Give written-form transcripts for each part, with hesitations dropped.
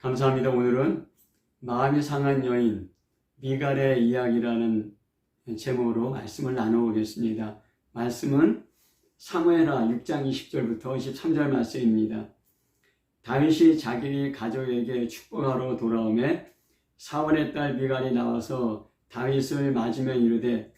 감사합니다. 오늘은 마음이 상한 여인 미갈의 이야기라는 제목으로 말씀을 나눠보겠습니다. 말씀은 사무엘하 6장 20절부터 23절 말씀입니다. 다윗이 자기 가족에게 축복하러 돌아오매 사울의 딸 미갈이 나와서 다윗을 맞으며 이르되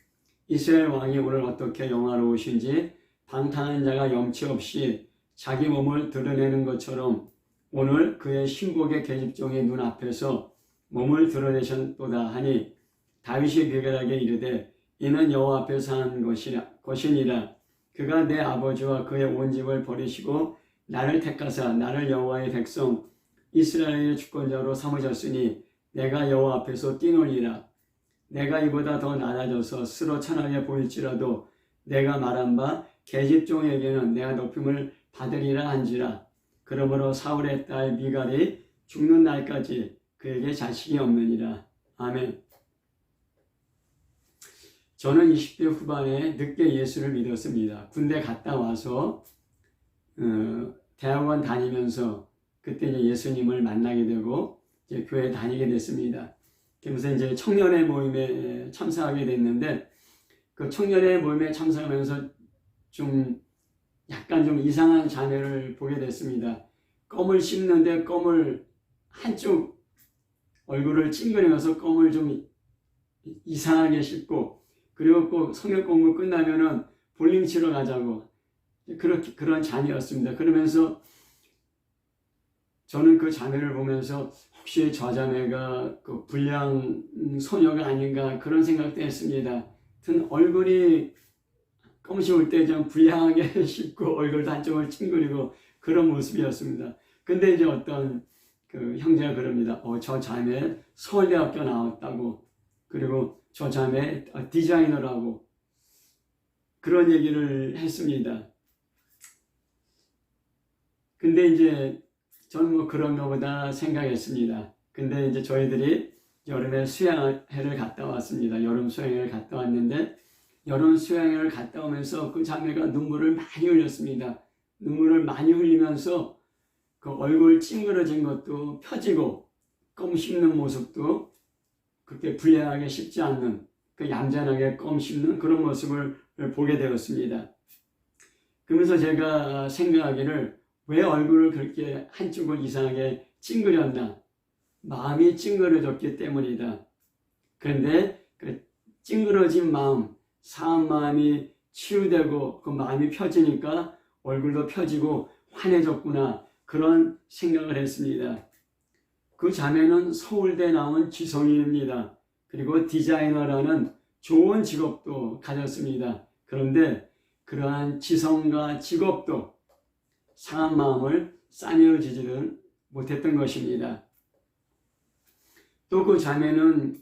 이스라엘 왕이 오늘 어떻게 영화로우신지 방탕한 자가 염치 없이 자기 몸을 드러내는 것처럼 오늘 그의 신복의 계집종의 눈앞에서 몸을 드러내셨도다 하니 다윗이 미갈에게 이르되 이는 여호와 앞에서 한 것이니라. 그가 내 아버지와 그의 온 집을 버리시고 나를 택하사 나를 여호와의 백성 이스라엘의 주권자로 삼으셨으니 내가 여호와 앞에서 뛰놀리라. 내가 이보다 더 낮아져서 스스로 천하게 보일지라도 내가 말한 바 계집종에게는 내가 높임을 받으리라 한지라. 그러므로 사울의 딸 미갈이 죽는 날까지 그에게 자식이 없느니라. 아멘. 저는 20대 후반에 늦게 예수를 믿었습니다. 군대 갔다 와서 대학원 다니면서 그때 이제 예수님을 만나게 되고 이제 교회 다니게 됐습니다. 그래서 이제 청년의 모임에 참석하게 됐는데 그 청년의 모임에 참석하면서 약간 좀 이상한 자매를 보게 됐습니다. 껌을 씹는데 껌을 한쪽 얼굴을 찡그리면서 껌을 좀 이상하게 씹고, 그리고 꼭 성역 공부 끝나면은 볼링 치러 가자고 그런 자매였습니다. 그러면서 저는 그 자매를 보면서 혹시 저 자매가 그 불량 소녀가 아닌가 그런 생각도 했습니다. 하여튼 얼굴이 껌 씹을 때 좀 불량하게 씹고 얼굴도 한쪽을 찡그리고 그런 모습이었습니다. 근데 이제 어떤 그 형제가 그럽니다. 저 자매 서울대학교 나왔다고, 그리고 저 자매 디자이너라고 그런 얘기를 했습니다. 근데 이제 저는 뭐 그런가 보다 생각했습니다. 근데 이제 저희들이 여름에 수양회를 갔다 왔습니다. 여름 수양회를 갔다 왔는데 여름 수양회를 갔다 오면서 그 자매가 눈물을 많이 흘렸습니다. 눈물을 많이 흘리면서 그 얼굴 찡그러진 것도 펴지고 껌 씹는 모습도 그렇게 불량하게 씹지 않는 그 얌전하게 껌 씹는 그런 모습을 보게 되었습니다. 그러면서 제가 생각하기를 왜 얼굴을 그렇게 한쪽을 이상하게 찡그렸나? 마음이 찡그러졌기 때문이다. 그런데 그 찡그러진 마음, 상한 마음이 치유되고 그 마음이 펴지니까 얼굴도 펴지고 환해졌구나, 그런 생각을 했습니다. 그 자매는 서울대 나온 지성인입니다. 그리고 디자이너라는 좋은 직업도 가졌습니다. 그런데 그러한 지성과 직업도 상한 마음을 싸매어지지는 못했던 것입니다. 또 그 자매는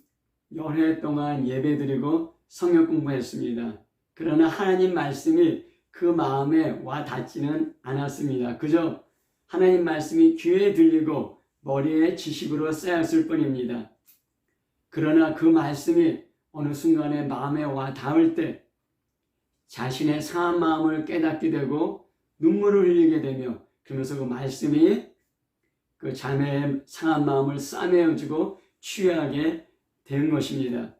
열해 동안 예배드리고 성역 공부했습니다. 그러나 하나님 말씀이 그 마음에 와 닿지는 않았습니다. 그저 하나님 말씀이 귀에 들리고 머리에 지식으로 쌓였을 뿐입니다. 그러나 그 말씀이 어느 순간에 마음에 와 닿을 때 자신의 상한 마음을 깨닫게 되고 눈물을 흘리게 되며, 그러면서 그 말씀이 그 자매의 상한 마음을 싸매어주고 치유하게 된 것입니다.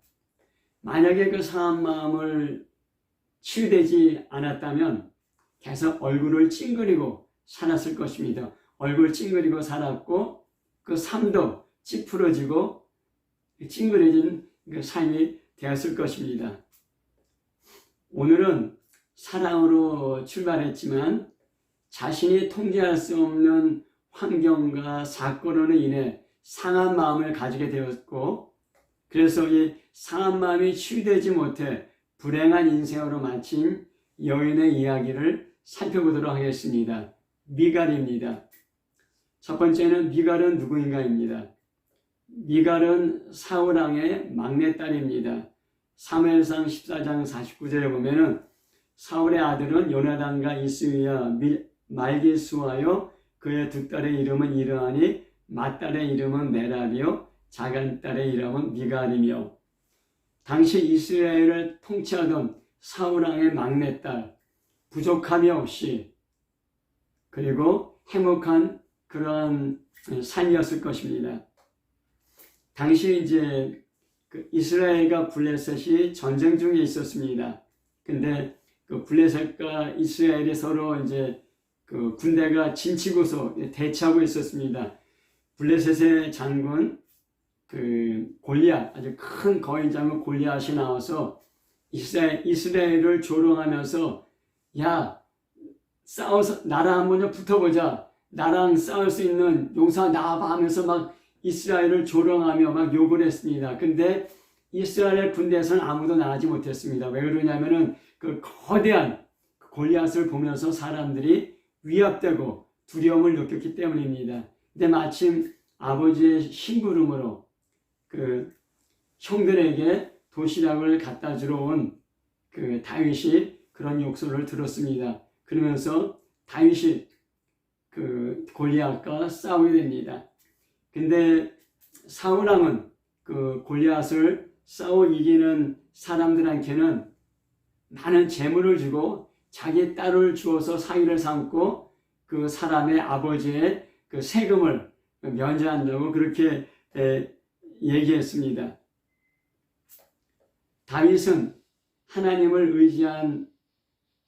만약에 그 상한 마음을 치유되지 않았다면 계속 얼굴을 찡그리고 살았을 것입니다. 얼굴 찡그리고 살았고 그 삶도 찌푸러지고 찡그려진 그 삶이 되었을 것입니다. 오늘은 사랑으로 출발했지만 자신이 통제할 수 없는 환경과 사건으로 인해 상한 마음을 가지게 되었고, 그래서 이 상한 마음이 치유되지 못해 불행한 인생으로 마친 여인의 이야기를 살펴보도록 하겠습니다. 미갈입니다. 첫 번째는 미갈은 누구인가입니다. 미갈은 사울왕의 막내딸입니다. 사무엘상 14장 49절에 보면은 사울의 아들은 요나단과 이스위와 말기수하여 그의 두 딸의 이름은 이러하니 맏딸의 이름은 메랍이요 작은딸의 이름은 미갈이며, 당시 이스라엘을 통치하던 사울왕의 막내딸, 부족함이 없이 그리고 행복한 그런 삶이었을 것입니다. 당시 이제 그 이스라엘과 블레셋이 전쟁 중에 있었습니다. 근데 그 블레셋과 이스라엘이 서로 이제 그 군대가 진치고서 대치하고 있었습니다. 블레셋의 장군 그 골리앗, 아주 큰 거인 장군 골리앗이 나와서 이스라엘을 조롱하면서 야, 싸워서 나랑 먼저 붙어보자. 나랑 싸울 수 있는 용사 나와봐 하면서 막 이스라엘을 조롱하며 막 욕을 했습니다. 근데 이스라엘 군대에서는 아무도 나가지 못했습니다. 왜 그러냐면은 그 거대한 골리앗을 보면서 사람들이 위압되고 두려움을 느꼈기 때문입니다. 근데 마침 아버지의 심부름으로 그 형들에게 도시락을 갖다 주러 온 그 다윗이 그런 욕설을 들었습니다. 그러면서 다윗이 그 골리앗과 싸우게 됩니다. 근데 사울왕은 그 골리앗을 싸워 이기는 사람들한테는 많은 재물을 주고 자기 딸을 주어서 사위를 삼고 그 사람의 아버지의 그 세금을 면제한다고 그렇게 얘기했습니다. 다윗은 하나님을 의지한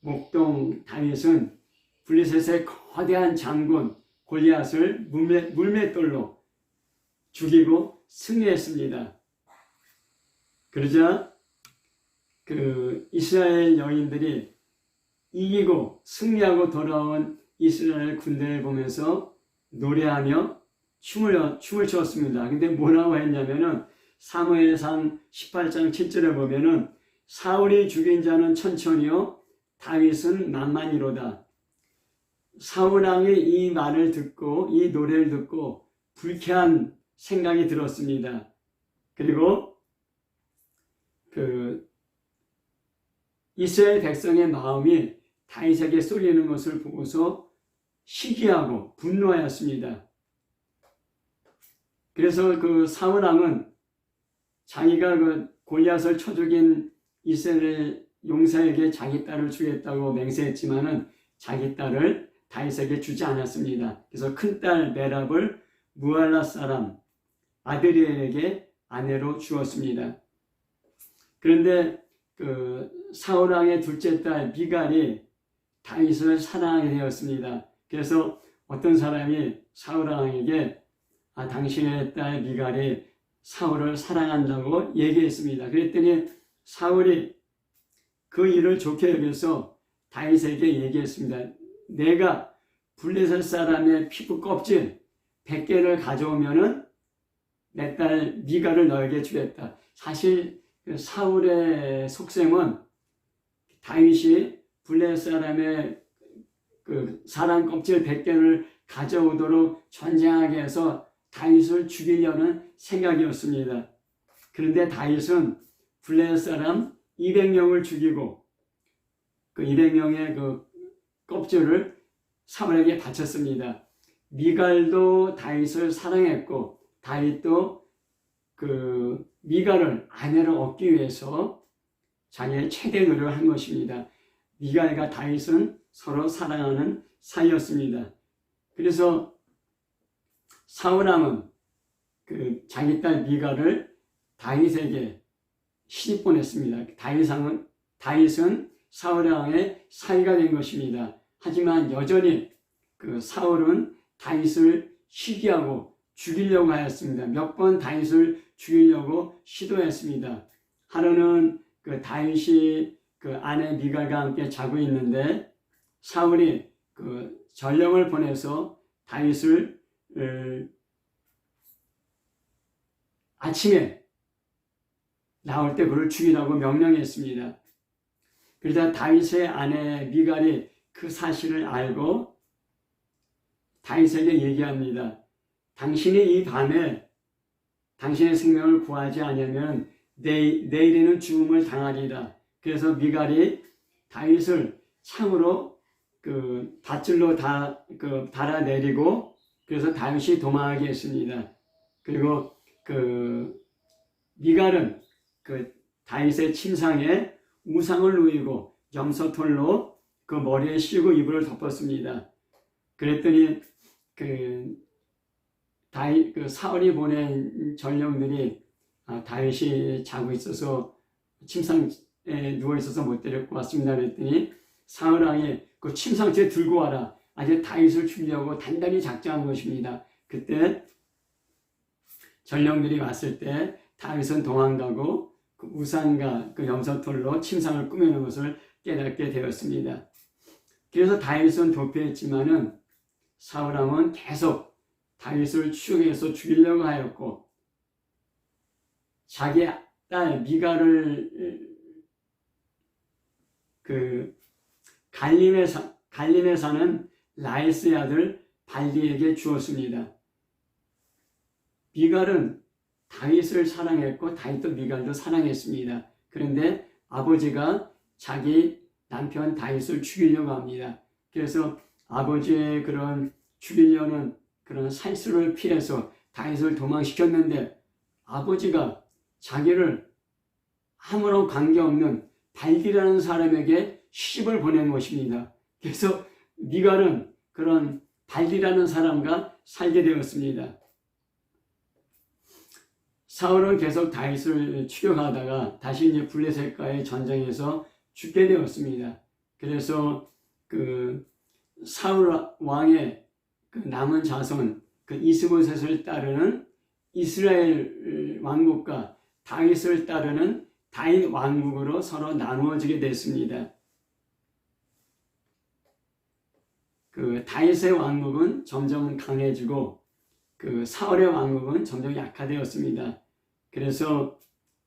목동 다윗은 블레셋의 거대한 장군 골리앗을 물맷돌로 죽이고 승리했습니다. 그러자 그 이스라엘 여인들이 이기고 승리하고 돌아온 이스라엘 군대를 보면서 노래하며 춤을 추었습니다. 근데 뭐라고 했냐면은 사무엘상 18장 7절에 보면은 사울이 죽인 자는 천천히요 다윗은 만만이로다. 사울왕이 이 말을 듣고 이 노래를 듣고 불쾌한 생각이 들었습니다. 그리고 그 이스라엘 백성의 마음이 다윗에게 쏠리는 것을 보고서 시기하고 분노하였습니다. 그래서 그 사울왕은 자기가 그 골리앗을 쳐 죽인 이스라엘 용사에게 자기 딸을 주겠다고 맹세했지만은 자기 딸을 다윗에게 주지 않았습니다. 그래서 큰딸 메랍을 무알라 사람 아드리엘에게 아내로 주었습니다. 그런데 그 사울왕의 둘째 딸 미갈이 다윗을 사랑하게 되었습니다. 그래서 어떤 사람이 사울왕에게 당신의 딸 미갈이 사울을 사랑한다고 얘기했습니다. 그랬더니 사울이 그 일을 좋게 여겨서 다윗에게 얘기했습니다. 내가 블레셋 사람의 피부 껍질 100개를 가져오면은 내 딸 미갈을 너에게 주겠다. 사실 사울의 속셈은 다윗이 블레셋 사람의 그 사람 껍질 100개를 가져오도록 전쟁하게 해서 다윗을 죽이려는 생각이었습니다. 그런데 다윗은 블레셋 사람 200명을 죽이고 그 200명의 그 껍질을 사울에게 바쳤습니다. 미갈도 다윗을 사랑했고 다윗도 그 미갈을 아내로 얻기 위해서 자기의 최대 노력을 한 것입니다. 미갈과 다윗은 서로 사랑하는 사이였습니다. 그래서 사울왕은 그 자기 딸 미갈을 다윗에게 시집 보냈습니다. 다윗은 사울왕의 사위가 된 것입니다. 하지만 여전히 그 사울은 다윗을 시기하고 죽이려고 하였습니다. 몇 번 다윗을 죽이려고 시도했습니다. 하루는 그 다윗이 그 아내 미갈과 함께 자고 있는데 사울이 그 전령을 보내서 다윗을 아침에 나올 때 그를 죽이라고 명령했습니다. 그러자 다윗의 아내 미갈이 그 사실을 알고 다윗에게 얘기합니다. 당신이 이 밤에 당신의 생명을 구하지 않으면 내일에는 죽음을 당하리라. 그래서 미갈이 다윗을 창으로 그 밧줄로 달아내리고 그래서 다윗이 도망하게 했습니다. 그리고 그 미갈은 그 다윗의 침상에 우상을 누이고 염소털로 그 머리에 씌우고 이불을 덮었습니다. 그랬더니 그 사울이 보낸 전령들이 다윗이 자고 있어서 침상에 누워 있어서 못 데리고 왔습니다 그랬더니 사울 왕이 그 침상째 들고 와라. 아주 다윗을 죽이려고 단단히 작정한 것입니다. 그때 전령들이 왔을 때 다윗은 도망가고 그 우산과 그 염소털로 침상을 꾸미는 것을 깨닫게 되었습니다. 그래서 다윗은 도피했지만은 사울 왕은 계속 다윗을 추격해서 죽이려고 하였고 자기 딸 미갈을 그 갈림에 사는 라이스의 아들 발디에게 주었습니다. 미갈은 다윗을 사랑했고 다윗도 미갈도 사랑했습니다. 그런데 아버지가 자기 남편 다윗을 죽이려고 합니다. 그래서 아버지의 그런 죽이려는 그런 살수를 피해서 다윗을 도망시켰는데 아버지가 자기를 아무런 관계없는 발디라는 사람에게 시집을 보낸 것입니다. 그래서 미갈은 그런 발디라는 사람과 살게 되었습니다. 사울은 계속 다윗을 추격하다가 다시 이제 블레셋과의 전쟁에서 죽게 되었습니다. 그래서 그 사울 왕의 그 남은 자손, 그 이스보셋을 따르는 이스라엘 왕국과 다윗을 따르는 다윗 왕국으로 서로 나누어지게 됐습니다. 그 다윗의 왕국은 점점 강해지고 그 사울의 왕국은 점점 약화되었습니다. 그래서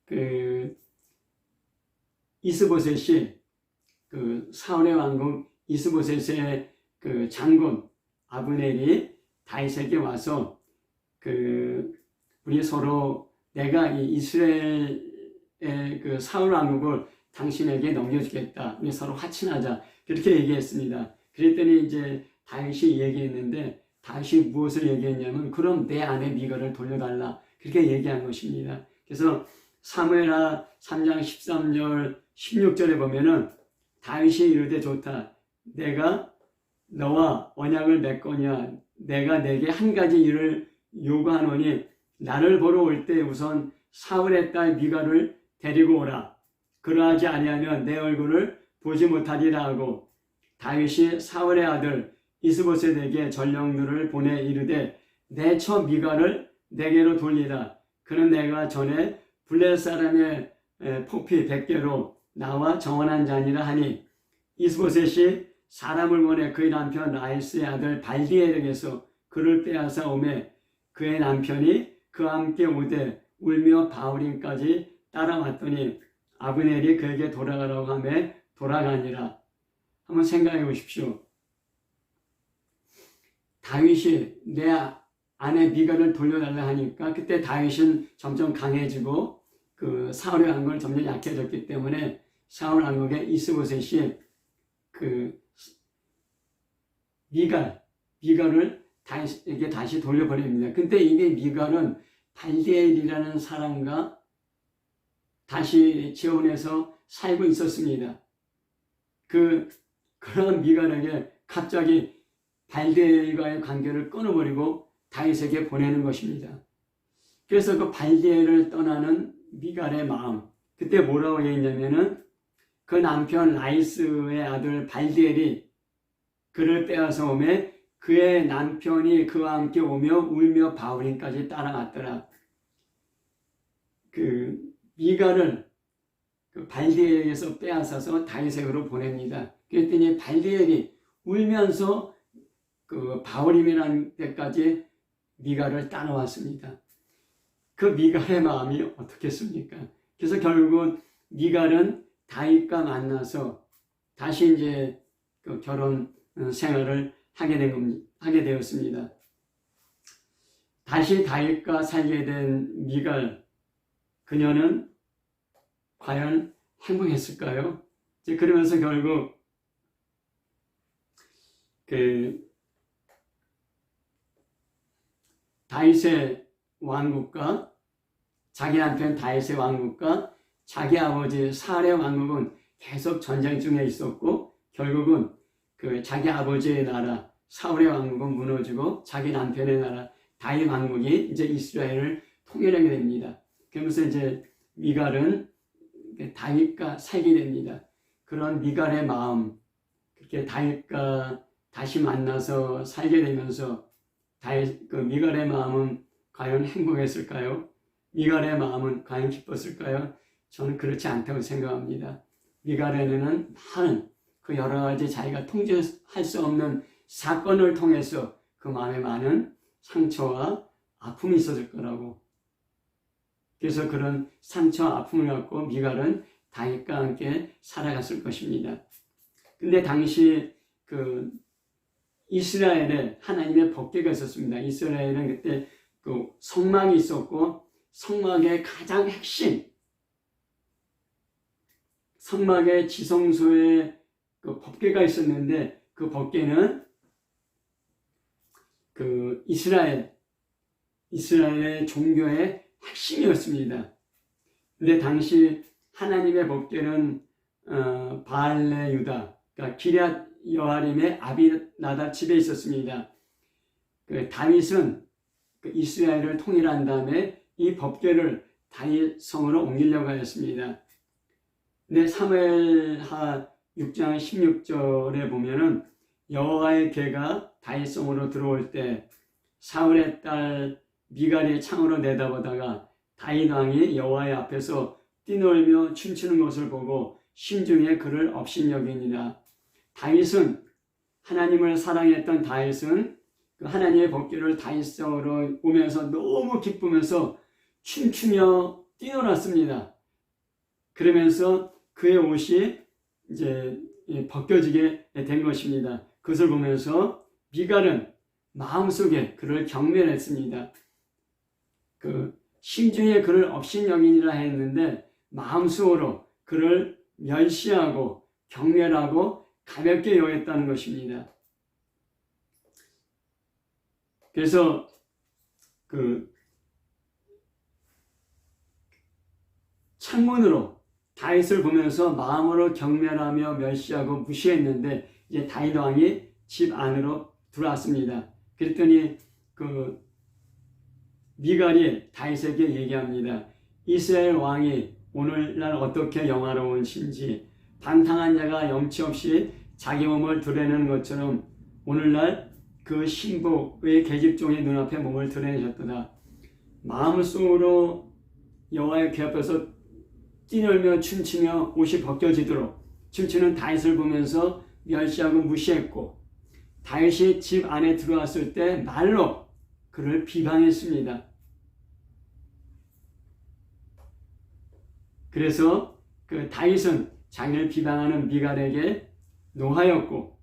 그 이스보셋이 그 사울의 왕국 이스보셋의 그 장군 아브넬이 다윗에게 와서 그 우리 서로 내가 이 이스라엘의 그 사울 왕국을 당신에게 넘겨주겠다. 우리 서로 화친하자. 그렇게 얘기했습니다. 그랬더니 이제 다윗이 얘기했는데 다윗이 무엇을 얘기했냐면 그럼 내 아내 미갈을 돌려달라. 그렇게 얘기한 것입니다. 그래서 사무엘하 3장 13절 16절에 보면은 다윗이 이르되 좋다. 내가 너와 언약을 맺거니와 내가 내게 한 가지 일을 요구하노니 나를 보러 올 때 우선 사울의 딸 미갈을 데리고 오라. 그러하지 아니하면 내 얼굴을 보지 못하리라 하고 다윗이 사울의 아들 이스보셋에게 전령들을 보내 이르되 내 처 미갈을 내게로 돌리라. 그는 내가 전에 블레 사람의 포피 100개로 나와 정원한 자니라 하니 이스보셋이 사람을 보내 그의 남편 라이스의 아들 발디엘에게서 그를 빼앗아 오매 그의 남편이 그와 함께 오되 울며 바울임까지 따라왔더니 아브넬이 그에게 돌아가라고 하매 돌아가니라. 한번 생각해 보십시오. 다윗이 내 아내 미갈을 돌려달라 하니까 그때 다윗은 점점 강해지고 그 사울의 왕국은 점점 약해졌기 때문에 사울 왕국의 이스보셋이 그 미갈을 다윗에게 다시 돌려버립니다. 근데 이게 미갈은 발디엘이라는 사람과 다시 재혼해서 살고 있었습니다. 그런 미갈에게 갑자기 발디엘과의 관계를 끊어버리고 다윗에게 보내는 것입니다. 그래서 그 발디엘을 떠나는 미갈의 마음, 그때 뭐라고 얘기했냐면은 그 남편 라이스의 아들 발디엘이 그를 빼앗아 오매 그의 남편이 그와 함께 오며 울며 바울임까지 따라갔더라. 그 미갈을 그 발디엘에서 빼앗아서 다윗에게로 보냅니다. 그랬더니 발디엘이 울면서 그 바울임이라는 데까지 미갈을 따라왔습니다. 그 미갈의 마음이 어떻겠습니까? 그래서 결국 미갈은 다윗과 만나서 다시 이제 그 결혼 생활을 하게 되었습니다. 다시 다윗과 살게 된 미갈, 그녀는 과연 행복했을까요? 그러면서 결국 그 다윗의 왕국과 자기 남편 다윗의 왕국과 자기 아버지 사울의 왕국은 계속 전쟁 중에 있었고 결국은 그 자기 아버지의 나라 사울의 왕국은 무너지고 자기 남편의 나라 다윗 왕국이 이제 이스라엘을 통일하게 됩니다. 그러면서 이제 미갈은 다윗과 살게 됩니다. 그런 미갈의 마음, 그렇게 다윗과 다시 만나서 살게 되면서 미갈의 마음은 과연 행복했을까요? 미갈의 마음은 과연 기뻤을까요? 저는 그렇지 않다고 생각합니다. 미갈에는 많은 그 여러 가지 자기가 통제할 수 없는 사건을 통해서 그 마음에 많은 상처와 아픔이 있었을 거라고. 그래서 그런 상처와 아픔을 갖고 미갈은 다윗과 함께 살아갔을 것입니다. 근데 당시 이스라엘에 하나님의 법궤가 있었습니다. 이스라엘은 그때 성막이 있었고, 성막의 가장 핵심, 성막의 지성소에 법궤가 있었는데, 그 법궤는 이스라엘의 종교의 핵심이었습니다. 근데 당시 하나님의 법궤는 바알레 유다, 그러니까 기럇 여아림의 아비나답 집에 있었습니다. 다윗은 이스라엘을 통일한 다음에 이 법궤를 다윗 성으로 옮기려고 하였습니다. 근데 사무엘하 6장 16절에 보면은 여호와의 궤가 다윗 성으로 들어올 때 사울의 딸 미갈이 창으로 내다보다가 다윗 왕이 여호와의 앞에서 뛰놀며 춤추는 것을 보고 심중에 그를 업신여기니라. 다윗은 하나님을 사랑했던 다윗은 그 하나님의 법궤를 다윗성으로 오면서 너무 기쁘면서 춤추며 뛰놀았습니다. 그러면서 그의 옷이 이제 벗겨지게 된 것입니다. 그것을 보면서 미갈은 마음속에 그를 경멸했습니다. 심중에 그를 업신여기니라 했는데 마음속으로 그를 멸시하고 경멸하고 가볍게 여겼다는 것입니다. 그래서 창문으로 다윗을 보면서 마음으로 경멸하며 멸시하고 무시했는데 이제 다윗 왕이 집 안으로 들어왔습니다. 그랬더니 미갈이 다윗에게 얘기합니다. 이스라엘 왕이 오늘날 어떻게 영화로운신지, 방탕한 자가 염치 없이 자기 몸을 드러내는 것처럼 오늘날 그 신복의 계집종의 눈앞에 몸을 드러내셨도다. 마음속으로 여호와의 궤 앞에서 뛰놀며 춤추며 옷이 벗겨지도록 춤추는 다윗을 보면서 멸시하고 무시했고, 다윗이 집 안에 들어왔을 때 말로 그를 비방했습니다. 그래서 다윗은 자기를 비방하는 미갈에게 노하였고,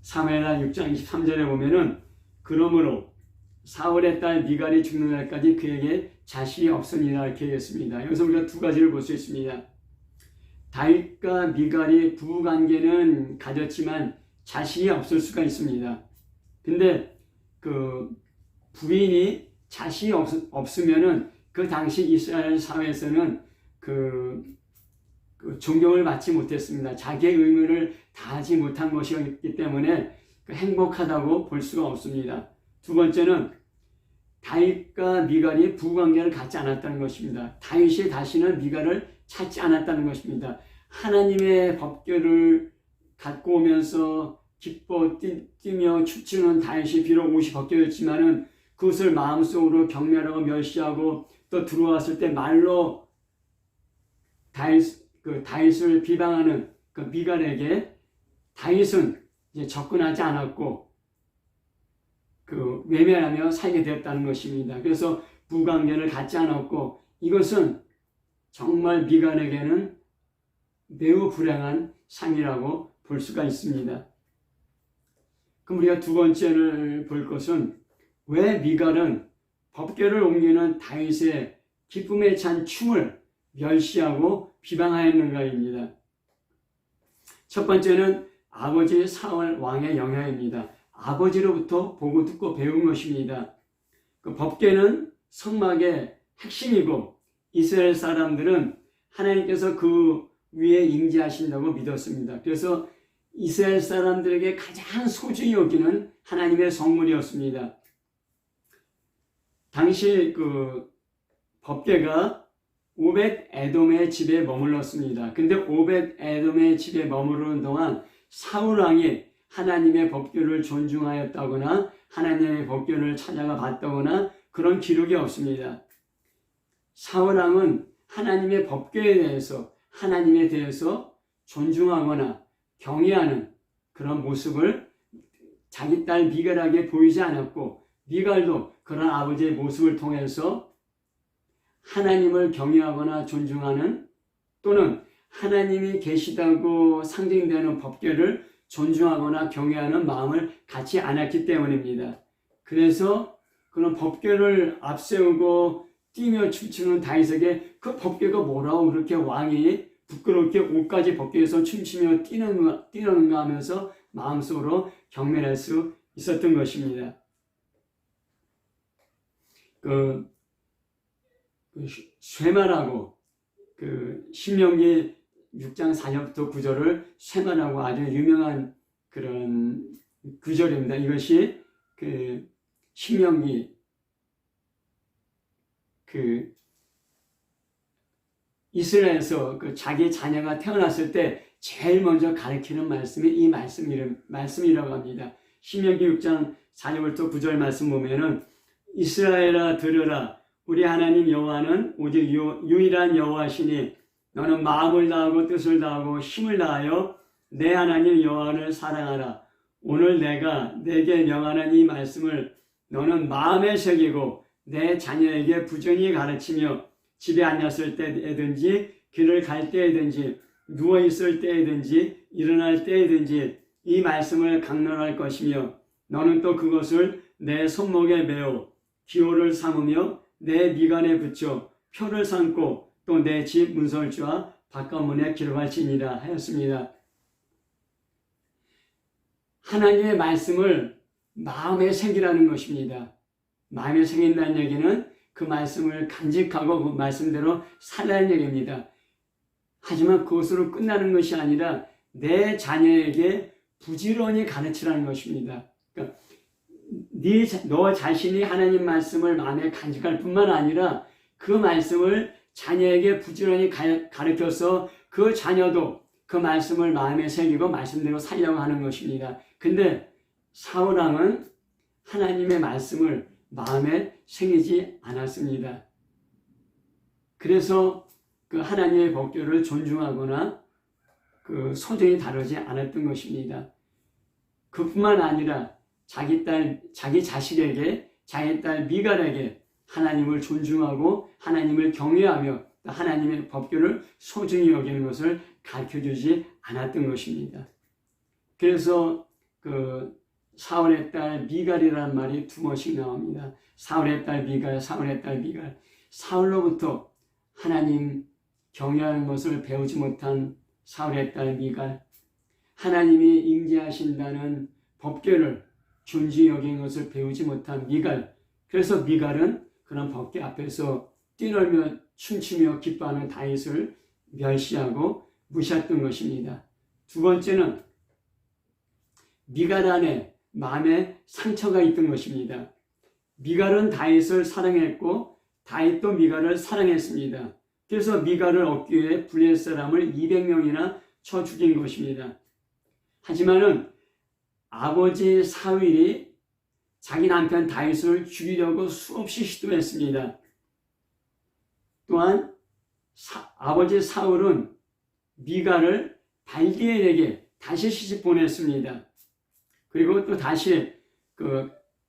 사무엘하 6장 23절에 보면은 그러므로 사울의 딸 미갈이 죽는 날까지 그에게 자식이 없으니라 이렇게 얘기했습니다. 여기서 우리가 두 가지를 볼 수 있습니다. 다윗과 미갈이 부부관계는 가졌지만 자식이 없을 수가 있습니다. 근데 부인이 자식이 없으면은 그 당시 이스라엘 사회에서는 존경을 받지 못했습니다. 자기의 의무를 다하지 못한 것이었기 때문에 행복하다고 볼 수가 없습니다. 두 번째는 다윗과 미갈이 부부관계를 갖지 않았다는 것입니다. 다윗이 다시는 미갈을 찾지 않았다는 것입니다. 하나님의 법궤를 갖고 오면서 기뻐 뛰며 춤추는 다윗이 비록 옷이 벗겨졌지만은 그것을 마음속으로 경멸하고 멸시하고 또 들어왔을 때 말로 다윗을 비방하는 그 미갈에게 다윗은 이제 접근하지 않았고 외면하며 살게 되었다는 것입니다. 그래서 부관계를 갖지 않았고, 이것은 정말 미갈에게는 매우 불행한 삶이라고 볼 수가 있습니다. 그럼 우리가 두 번째를 볼 것은 왜 미갈은 법궤를 옮기는 다윗의 기쁨에 찬 춤을 멸시하고 비방하였는가입니다. 첫 번째는 아버지 사울 왕의 영향입니다. 아버지로부터 보고 듣고 배운 것입니다. 법궤는 성막의 핵심이고 이스라엘 사람들은 하나님께서 그 위에 임재하신다고 믿었습니다. 그래서 이스라엘 사람들에게 가장 소중히 여기는 하나님의 성물이었습니다. 당시 그 법궤가 오벳 에돔의 집에 머물렀습니다. 근데 오벳 에돔의 집에 머무르는 동안 사울 왕이 하나님의 법궤를 존중하였다거나 하나님의 법궤를 찾아가 봤다거나 그런 기록이 없습니다. 사울 왕은 하나님의 법궤에 대해서 하나님에 대해서 존중하거나 경외하는 그런 모습을 자기 딸 미갈에게 보이지 않았고, 미갈도 그런 아버지의 모습을 통해서 하나님을 경외하거나 존중하는, 또는 하나님이 계시다고 상징되는 법궤를 존중하거나 경외하는 마음을 갖지 않았기 때문입니다. 그래서 그런 법궤를 앞세우고 뛰며 춤추는 다윗에게 그 법궤가 뭐라고 그렇게 왕이 부끄럽게 옷까지 벗겨서 춤추며 뛰는가 하면서 마음속으로 경멸할 수 있었던 것입니다. 쇠마라고, 신명기 6장 4절부터 9절을 쇠마라고 아주 유명한 그런 구절입니다. 이것이 신명기 이스라엘에서 자기 자녀가 태어났을 때 제일 먼저 가르치는 말씀이 이 말씀이라고 합니다. 신명기 6장 4절부터 9절 말씀 보면은, 이스라엘아 들으라, 우리 하나님 여호와는 오직 유일한 여호와시니 너는 마음을 다하고 뜻을 다하고 힘을 다하여 내 하나님 여호와를 사랑하라. 오늘 내가 내게 명하는 이 말씀을 너는 마음에 새기고 내 자녀에게 부지런히 가르치며 집에 앉았을 때에든지 길을 갈 때에든지 누워있을 때에든지 일어날 때에든지 이 말씀을 강론할 것이며, 너는 또 그것을 내 손목에 메어 기호를 삼으며 내 미간에 붙여 표를 삼고 또 내 집 문설주와 바깥문에 기록할지니라 하였습니다. 하나님의 말씀을 마음에 새기라는 것입니다. 마음에 새긴다는 얘기는 그 말씀을 간직하고 그 말씀대로 살라는 얘기입니다. 하지만 그것으로 끝나는 것이 아니라 내 자녀에게 부지런히 가르치라는 것입니다. 그러니까 너 자신이 하나님 말씀을 마음에 간직할 뿐만 아니라 그 말씀을 자녀에게 부지런히 가르쳐서 그 자녀도 그 말씀을 마음에 새기고 말씀대로 살려고 하는 것입니다. 근데 사울 왕은 하나님의 말씀을 마음에 새기지 않았습니다. 그래서 그 하나님의 법궤를 존중하거나 소중히 다루지 않았던 것입니다. 그뿐만 아니라 자기 자식에게, 자기 딸 미갈에게 하나님을 존중하고 하나님을 경외하며 하나님의 법궤를 소중히 여기는 것을 가르쳐주지 않았던 것입니다. 그래서 사울의 딸 미갈이라는 말이 두 번씩 나옵니다. 사울의 딸 미갈, 사울의 딸 미갈. 사울로부터 하나님 경외하는 것을 배우지 못한 사울의 딸 미갈, 하나님이 임재하신다는 법궤를 존중히 여긴 것을 배우지 못한 미갈. 그래서 미갈은 그런 법궤 앞에서 뛰놀며 춤추며 기뻐하는 다윗을 멸시하고 무시했던 것입니다. 두 번째는 미갈 안에 마음에 상처가 있던 것입니다. 미갈은 다윗을 사랑했고 다윗도 미갈을 사랑했습니다. 그래서 미갈을 얻기 위해 블레셋 사람을 200명이나 쳐 죽인 것입니다. 하지만은 아버지 사울이 자기 남편 다윗을 죽이려고 수없이 시도했습니다. 또한 아버지 사울은 미갈을 발디엘에게 다시 시집 보냈습니다. 그리고 또 다시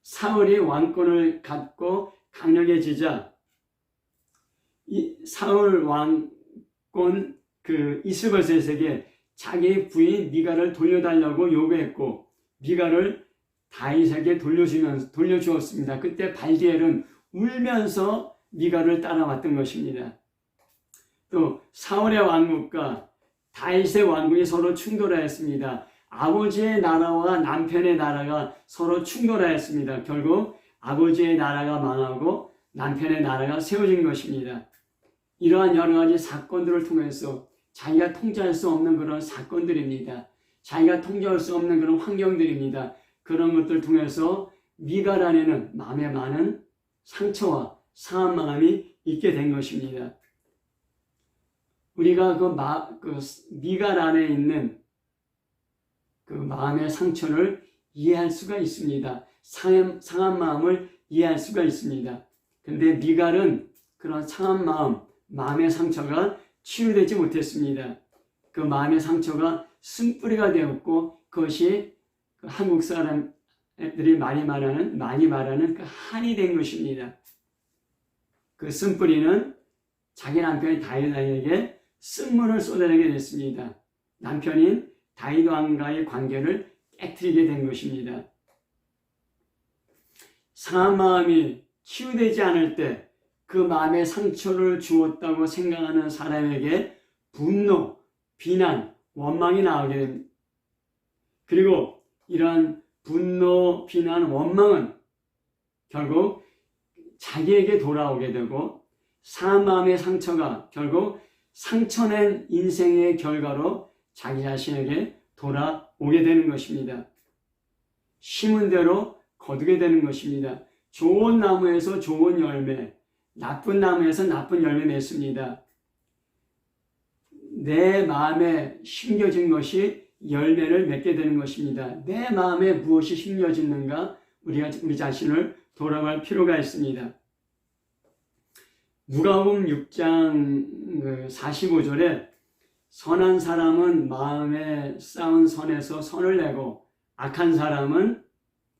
사울이 왕권을 갖고 강력해지자 이 사울 왕권 이스보셋에게 자기 부인 미갈을 돌려달라고 요구했고 미갈을 다윗에게 돌려주었습니다. 그때 발디엘은 울면서 미갈을 따라왔던 것입니다. 또 사울의 왕국과 다윗의 왕국이 서로 충돌하였습니다. 아버지의 나라와 남편의 나라가 서로 충돌하였습니다. 결국 아버지의 나라가 망하고 남편의 나라가 세워진 것입니다. 이러한 여러 가지 사건들을 통해서 자기가 통제할 수 없는 그런 사건들입니다. 자기가 통제할 수 없는 그런 환경들입니다. 그런 것들을 통해서 미갈 안에는 마음에 많은 상처와 상한 마음이 있게 된 것입니다. 우리가 그 미갈 안에 있는 그 마음의 상처를 이해할 수가 있습니다. 상한 마음을 이해할 수가 있습니다. 근데 미갈은 그런 상한 마음의 상처가 치유되지 못했습니다. 그 마음의 상처가 쓴뿌리가 되었고 그것이 그 한국 사람들이 많이 말하는 그 한이 된 것입니다. 그 쓴뿌리는 자기 남편 다윗에게 쓴물을 쏟아내게 됐습니다. 남편인 다윗 왕과의 관계를 깨트리게 된 것입니다. 상한 마음이 치유되지 않을 때 그 마음의 상처를 주었다고 생각하는 사람에게 분노, 비난, 원망이 나오게 됩니다. 그리고 이러한 분노, 비난, 원망은 결국 자기에게 돌아오게 되고 상한 마음의 상처가 결국 상처낸 인생의 결과로 자기 자신에게 돌아오게 되는 것입니다. 심은 대로 거두게 되는 것입니다. 좋은 나무에서 좋은 열매, 나쁜 나무에서 나쁜 열매 맺습니다. 내 마음에 심겨진 것이 열매를 맺게 되는 것입니다. 내 마음에 무엇이 심겨졌는가 우리 자신을 돌아볼 필요가 있습니다. 누가복음 6장 45절에 선한 사람은 마음에 쌓은 선에서 선을 내고 악한 사람은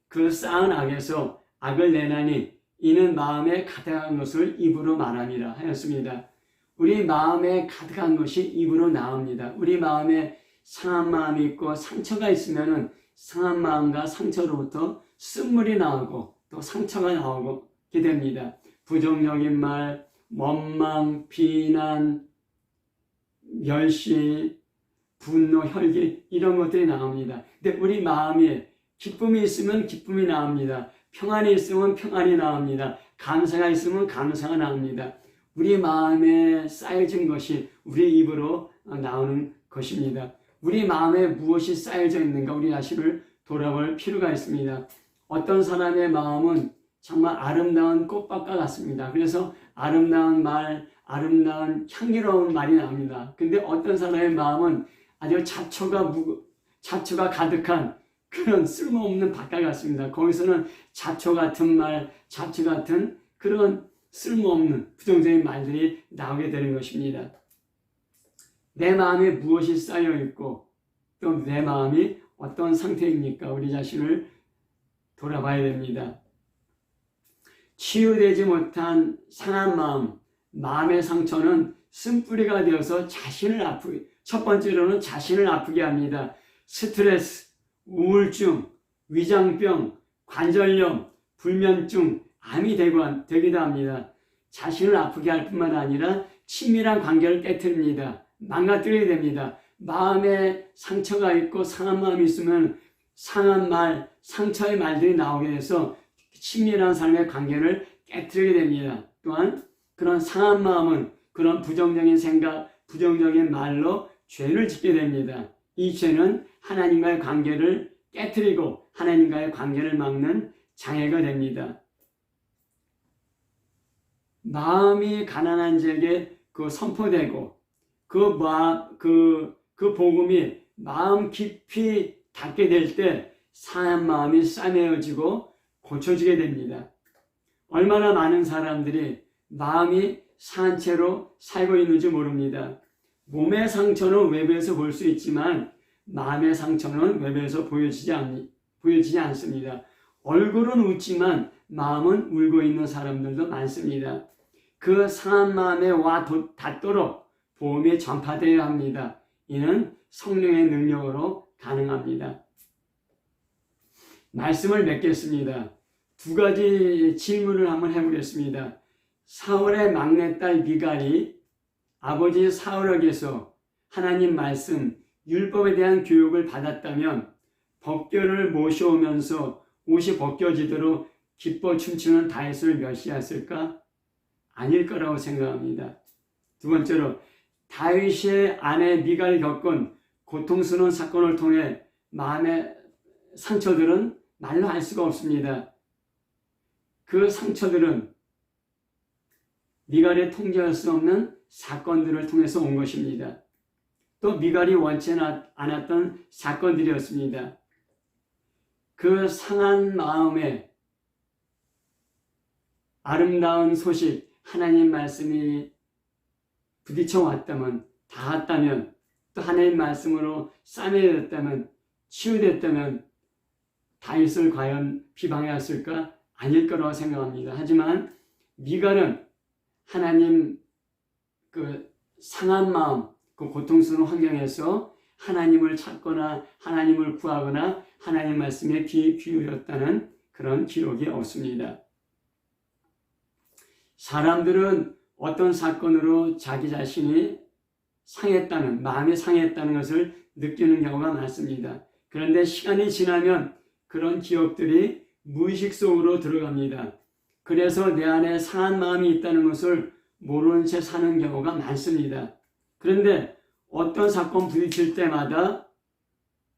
그 쌓은 악에서 악을 내나니 이는 마음에 가득한 것을 입으로 말함이라 하였습니다. 우리 마음에 가득한 것이 입으로 나옵니다. 우리 마음에 상한 마음이 있고 상처가 있으면 상한 마음과 상처로부터 쓴물이 나오고 또 상처가 나오게 됩니다. 부정적인 말, 원망, 비난, 멸시, 분노, 혈기 이런 것들이 나옵니다. 근데 우리 마음에 기쁨이 있으면 기쁨이 나옵니다. 평안이 있으면 평안이 나옵니다. 감사가 있으면 감사가 나옵니다. 우리 마음에 쌓여진 것이 우리 입으로 나오는 것입니다. 우리 마음에 무엇이 쌓여져 있는가 우리 자신을 돌아볼 필요가 있습니다. 어떤 사람의 마음은 정말 아름다운 꽃밭과 같습니다. 그래서 아름다운 말, 아름다운 향기로운 말이 나옵니다. 근데 어떤 사람의 마음은 아주 잡초가 가득한 그런 쓸모없는 밭과 같습니다. 거기서는 잡초 같은 말, 잡초 같은 그런 쓸모없는 부정적인 말들이 나오게 되는 것입니다. 내 마음에 무엇이 쌓여 있고 또 내 마음이 어떤 상태입니까? 우리 자신을 돌아봐야 됩니다. 치유되지 못한 상한 마음의 상처는 쓴뿌리가 되어서 첫 번째로는 자신을 아프게 합니다. 스트레스, 우울증, 위장병, 관절염, 불면증, 암이 되기도 합니다. 자신을 아프게 할 뿐만 아니라 친밀한 관계를 깨트립니다. 망가뜨리게 됩니다. 마음에 상처가 있고 상한 마음이 있으면 상한 말, 상처의 말들이 나오게 돼서 친밀한 삶의 관계를 깨트리게 됩니다. 또한 그런 상한 마음은 그런 부정적인 생각, 부정적인 말로 죄를 짓게 됩니다. 이 죄는 하나님과의 관계를 깨트리고 하나님과의 관계를 막는 장애가 됩니다. 마음이 가난한 자에게 선포되고 그 복음이 마음 깊이 닿게 될 때 상한 마음이 싸매어지고 고쳐지게 됩니다. 얼마나 많은 사람들이 마음이 상한 채로 살고 있는지 모릅니다. 몸의 상처는 외부에서 볼 수 있지만 마음의 상처는 외부에서 보여지지 않습니다. 얼굴은 웃지만 마음은 울고 있는 사람들도 많습니다. 그 상한 마음에 닿도록 복음이 전파되어야 합니다. 이는 성령의 능력으로 가능합니다. 말씀을 맺겠습니다. 두 가지 질문을 한번 해보겠습니다. 사울의 막내딸 미갈이 아버지 사울에게서 하나님 말씀, 율법에 대한 교육을 받았다면 벗결을 모셔오면서 옷이 벗겨지도록 기뻐 춤추는 다윗을 멸시했을까? 아닐 거라고 생각합니다. 두 번째로 다윗의 아내 미갈이 겪은 고통스러운 사건을 통해 마음의 상처들은 말로 알 수가 없습니다. 그 상처들은 미갈이 통제할 수 없는 사건들을 통해서 온 것입니다. 또 미갈이 원치 않았던 사건들이었습니다. 그 상한 마음에 아름다운 소식, 하나님 말씀이 부딪혀 왔다면, 닿았다면, 또 하나님 말씀으로 싸매졌다면, 치유됐다면 다윗을 과연 비방했을까? 아닐 거라고 생각합니다. 하지만 미갈은 하나님 그 상한 마음, 그 고통스러운 환경에서 하나님을 찾거나 하나님을 구하거나 하나님 말씀에 귀 기울였다는 그런 기록이 없습니다. 사람들은 어떤 사건으로 자기 자신이 상했다는, 마음이 상했다는 것을 느끼는 경우가 많습니다. 그런데 시간이 지나면 그런 기억들이 무의식 속으로 들어갑니다. 그래서 내 안에 상한 마음이 있다는 것을 모르는 채 사는 경우가 많습니다. 그런데 어떤 사건 부딪힐 때마다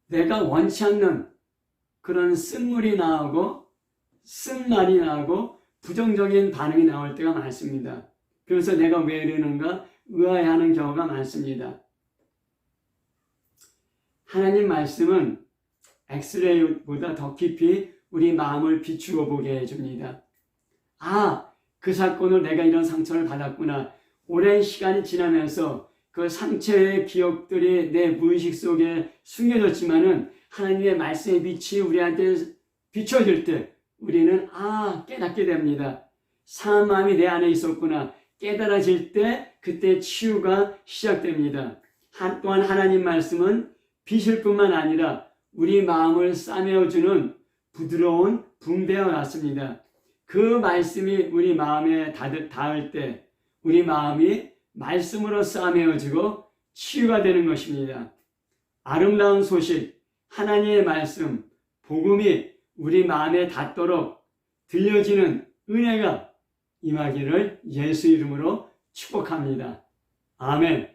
내가 원치 않는 그런 쓴물이 나오고 쓴말이 나오고 부정적인 반응이 나올 때가 많습니다. 그래서 내가 왜 이러는가 의아해하는 경우가 많습니다. 하나님 말씀은 엑스레이보다 더 깊이 우리 마음을 비추어 보게 해줍니다. 아, 그 사건으로 내가 이런 상처를 받았구나. 오랜 시간이 지나면서 그 상처의 기억들이 내 무의식 속에 숨겨졌지만은 하나님의 말씀의 빛이 우리한테 비춰질 때 우리는 깨닫게 됩니다. 상한 마음이 내 안에 있었구나. 깨달아질 때 그때 치유가 시작됩니다. 또한 하나님 말씀은 빛일 뿐만 아니라 우리 마음을 싸매어주는 부드러운 붕대와 같습니다. 그 말씀이 우리 마음에 닿을 때 우리 마음이 말씀으로 싸매어지고 치유가 되는 것입니다. 아름다운 소식, 하나님의 말씀, 복음이 우리 마음에 닿도록 들려지는 은혜가 임하기를 예수 이름으로 축복합니다. 아멘.